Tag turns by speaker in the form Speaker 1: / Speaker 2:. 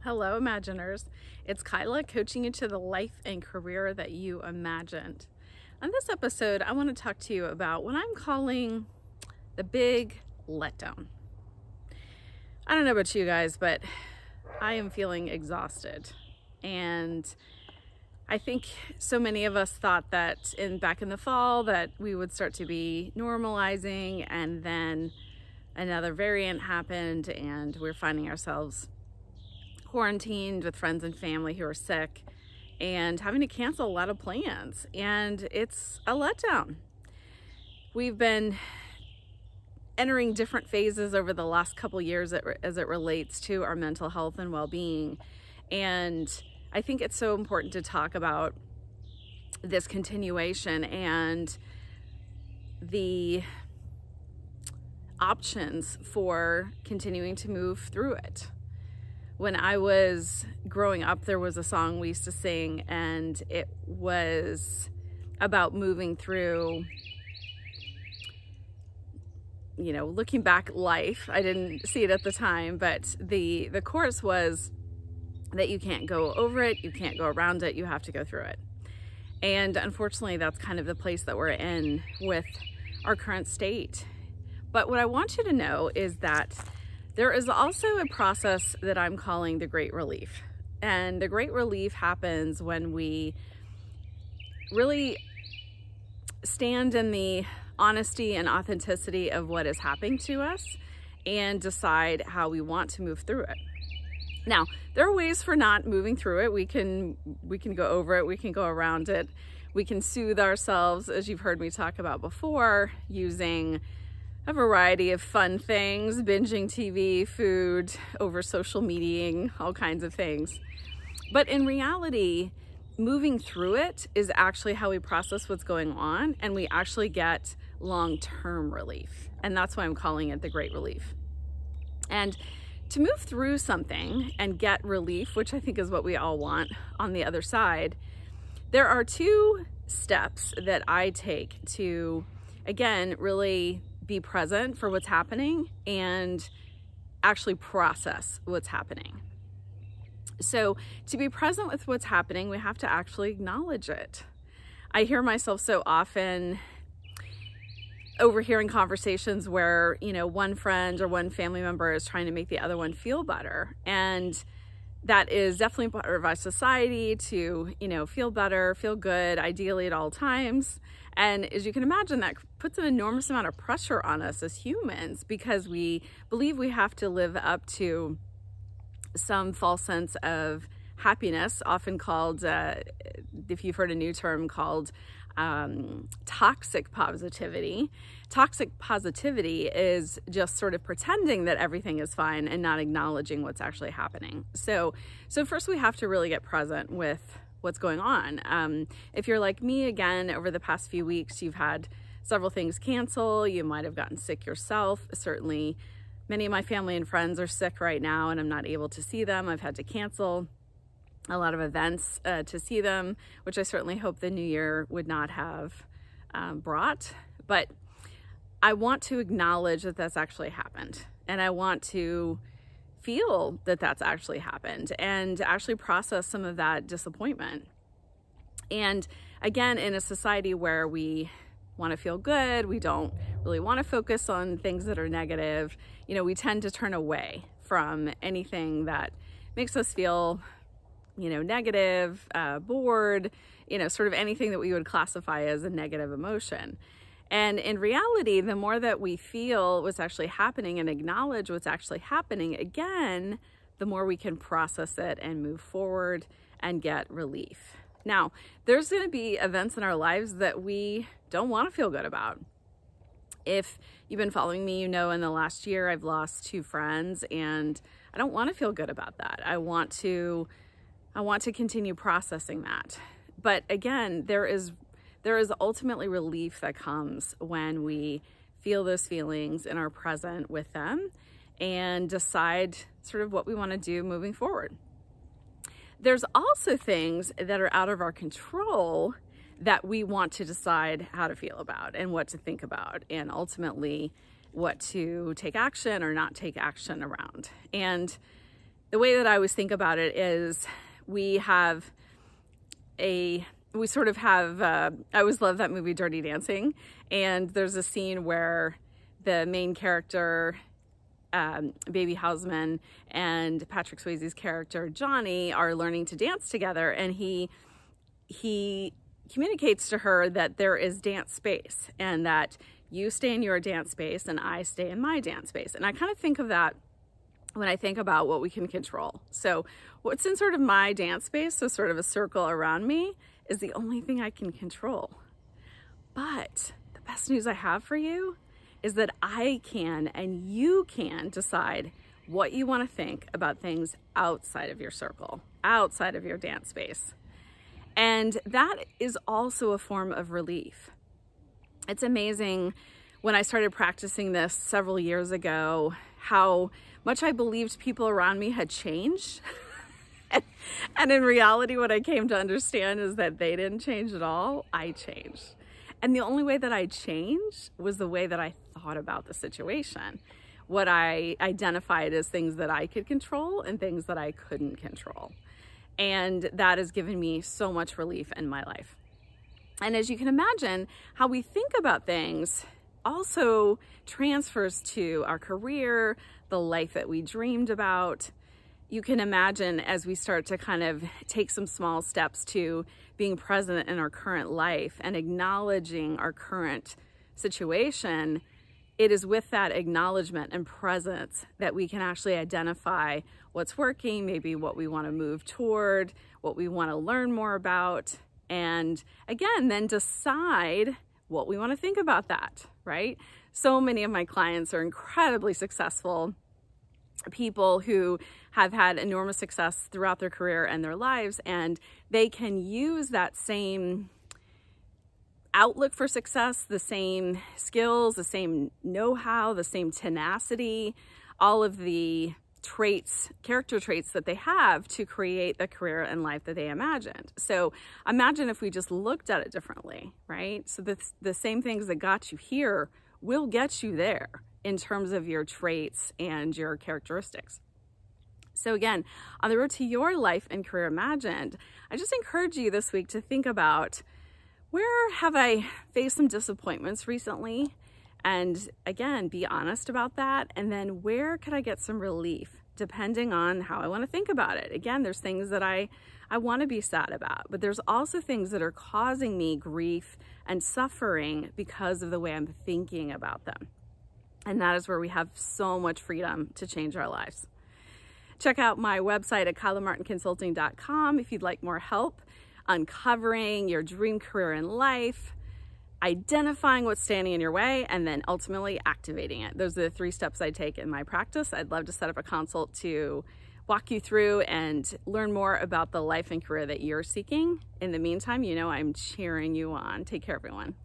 Speaker 1: Hello, Imaginers. It's Kyla coaching you to the life and career that you imagined. On this episode, I want to talk to you about what I'm calling the big letdown. I don't know about you guys, but I am feeling exhausted. And I think so many of us thought that back in the fall that we would start to be normalizing, and then another variant happened and we're finding ourselves quarantined with friends and family who are sick and having to cancel a lot of plans, and it's a letdown. We've been entering different phases over the last couple years as it relates to our mental health and well-being, and I think it's so important to talk about this continuation and the options for continuing to move through it. When I was growing up, there was a song we used to sing, and it was about moving through, looking back life. I didn't see it at the time, but the chorus was that you can't go over it, you can't go around it, you have to go through it. And unfortunately, that's kind of the place that we're in with our current state. But what I want you to know is that there is also a process that I'm calling the Great Relief. And the Great Relief happens when we really stand in the honesty and authenticity of what is happening to us and decide how we want to move through it. Now, there are ways for not moving through it. We can go over it, we can go around it, we can soothe ourselves, as you've heard me talk about before, using a variety of fun things, binging TV, food, over social media, all kinds of things. But in reality, moving through it is actually how we process what's going on, and we actually get long-term relief. And that's why I'm calling it the Great Relief. And to move through something and get relief, which I think is what we all want on the other side, there are two steps that I take to, again, really be present for what's happening and actually process what's happening. So to be present with what's happening, we have to actually acknowledge it. I hear myself so often overhearing conversations where, one friend or one family member is trying to make the other one feel better. And that is definitely part of our society to, feel better, feel good, ideally at all times. And as you can imagine, that puts an enormous amount of pressure on us as humans because we believe we have to live up to some false sense of happiness, often called, if you've heard a new term called toxic positivity. Toxic positivity is just sort of pretending that everything is fine and not acknowledging what's actually happening. So first we have to really get present with what's going on. If you're like me, again, over the past few weeks, you've had several things cancel. You might have gotten sick yourself. Certainly, many of my family and friends are sick right now, and I'm not able to see them. I've had to cancel a lot of events to see them, which I certainly hope the new year would not have brought. But I want to acknowledge that that's actually happened, and I want to feel that that's actually happened and actually process some of that disappointment. And again, in a society where we want to feel good, we don't really want to focus on things that are negative, we tend to turn away from anything that makes us feel, negative, bored, sort of anything that we would classify as a negative emotion. And in reality, the more that we feel what's actually happening and acknowledge what's actually happening, again, the more we can process it and move forward and get relief. Now, there's going to be events in our lives that we don't want to feel good about. If you've been following me, in the last year I've lost 2 friends, and I don't want to feel good about that. I want to continue processing that. But again, there is ultimately relief that comes when we feel those feelings and are present with them and decide sort of what we want to do moving forward. There's also things that are out of our control that we want to decide how to feel about and what to think about, and ultimately what to take action or not take action around. And the way that I always think about it is we sort of have, I always love that movie Dirty Dancing, and there's a scene where the main character, Baby Houseman, and Patrick Swayze's character Johnny are learning to dance together, and he communicates to her that there is dance space, and that you stay in your dance space and I stay in my dance space. And I kind of think of that when I think about what we can control. So what's in sort of my dance space, so sort of a circle around me, is the only thing I can control. But the best news I have for you is that I can and you can decide what you want to think about things outside of your circle, outside of your dance space. And that is also a form of relief. It's amazing when I started practicing this several years ago, how much I believed people around me had changed. And in reality, what I came to understand is that they didn't change at all. I changed. And the only way that I changed was the way that I thought about the situation. What I identified as things that I could control and things that I couldn't control. And that has given me so much relief in my life. And as you can imagine, how we think about things also transfers to our career, the life that we dreamed about. You can imagine as we start to kind of take some small steps to being present in our current life and acknowledging our current situation, it is with that acknowledgement and presence that we can actually identify what's working, maybe what we want to move toward, what we want to learn more about, and again, then decide what we want to think about that, right? So many of my clients are incredibly successful people who have had enormous success throughout their career and their lives, and they can use that same outlook for success, the same skills, the same know-how, the same tenacity, all of the traits, character traits that they have to create the career and life that they imagined. So imagine if we just looked at it differently, right? So the same things that got you here will get you there in terms of your traits and your characteristics. So again, on the road to your life and career imagined, I just encourage you this week to think about, where have I faced some disappointments recently? And again, be honest about that. And then where could I get some relief depending on how I want to think about it? Again, there's things that I want to be sad about, but there's also things that are causing me grief and suffering because of the way I'm thinking about them. And that is where we have so much freedom to change our lives. Check out my website at kylamartinconsulting.com if you'd like more help uncovering your dream career in life, identifying what's standing in your way, and then ultimately activating it. Those are the 3 steps I take in my practice. I'd love to set up a consult to walk you through and learn more about the life and career that you're seeking. In the meantime, you know I'm cheering you on. Take care, everyone.